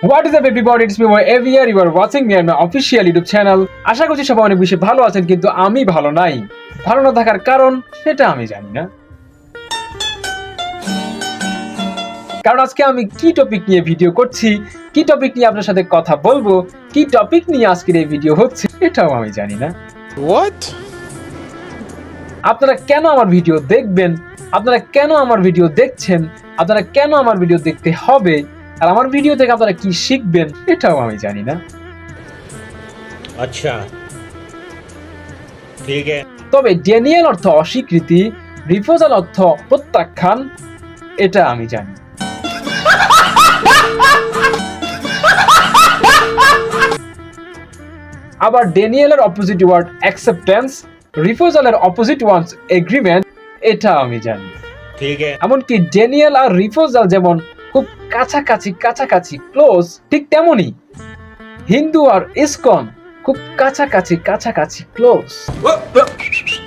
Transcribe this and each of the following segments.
What is up everybody, it's me boy Aviar, you are watching me on my official YouTube channel. আশা করছি সবাই অনেক বেশি ভালো আছেন, কিন্তু আমি ভালো নাই। ভালো না থাকার কারণ সেটা আমি জানি না। কারণ আজকে আমি কি টপিক নিয়ে ভিডিও করছি, কি টপিক নিয়ে আপনার সাথে কথা বলবো, কি টপিক নিয়ে আজকের এই ভিডিও হচ্ছে এটাও আমি জানি না। What? আপনারা কেন আমার ভিডিও দেখবেন, আপনারা কেন আমার ভিডিও দেখছেন, আপনারা কেন আমার ভিডিও দেখতে হবে, আর আমার ভিডিও থেকে আপনারা কি শিখবেন এটাও আমি জানি না। अच्छा ठीक है। তবে ড্যানিয়েল অর্থ অস্বীকৃতি, রিফিউজাল অর্থ প্রত্যাখ্যান, এটা আমি জানি। আবার ড্যানিয়েলের অপোজিট ওয়ার্ড অ্যাকসেপ্টেন্স, রিফিউজালের অপোজিট ওয়ার্ড এগ্রিমেন্ট, এটা আমি জানি। ठीक है। এমনকি ড্যানিয়েল আর রিফিউজাল যেমন খুব কাছাকাছি ক্লোজ, ঠিক তেমনি হিন্দু আর ইসকন খুব কাছাকাছি ক্লোজ।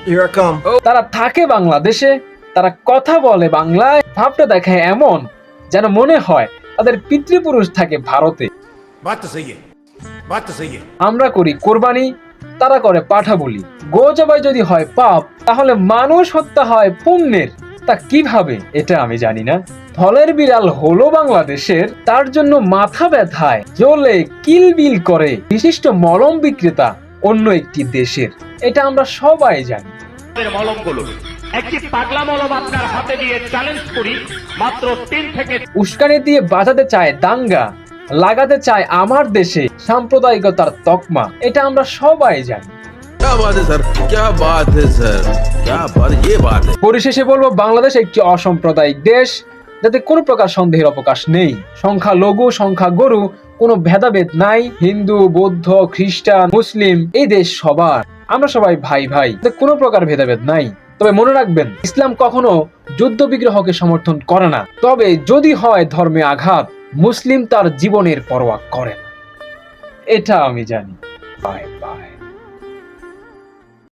Here I come. তারা থাকে বাংলাদেশে, তারা কথা বলে বাংলায়, ভাবটা দেখায় এমন যেন মনে হয় তাদের পিতৃপুরুষ থাকে ভারতে। बात तो सही है, बात तो सही है। আমরা করি কোরবানি, তারা করে পাঠা বলি। গো জবাই যদি হয় পাপ, তাহলে মানুষ হত্যা হয় পুণ্যের। তা কিভাবে এটা আমি জানি না। ফলের বিড়াল হলো বাংলাদেশের, তার জন্য মাথা ব্যথায় জ্বলে কিলবিল করে বিশিষ্ট মলম বিক্রেতা অন্য একটি দেশের, এটা আমরা সবাই জানি। একটি পাগলা মলম আপনার হাতে দিয়ে চ্যালেঞ্জ করি, মাত্র 3 থেকে উস্কানি দিয়ে বাজাতে চায় দাঙ্গা, লাগাতে চায় আমার দেশে সাম্প্রদায়িকতার তকমা, এটা আমরা সবাই জানি। क्या बात है सर, क्या बात है सर, क्या बात, ये बात है। পরিশেষে বলবো, বাংলাদেশ একটি অসাম্প্রদায়িক দেশ, যাতে কোনো প্রকার সন্দেহের অবকাশ নেই। সংখ্যা লঘু সংখ্যা গরু কোনো ভেদাভেদ নাই। হিন্দু, বৌদ্ধ, খ্রিস্টান, মুসলিম, এই দেশ সবার, আমরা সবাই ভাই ভাই, কোনো প্রকার ভেদাভেদ নাই। তবে মনে রাখবেন, ইসলাম কখনো যুদ্ধ বিগ্রহকে সমর্থন করে না। তবে যদি হয় ধর্মে আঘাত, মুসলিম তার জীবনের পরোয়া করে না, এটা আমি জানি। Bye bye.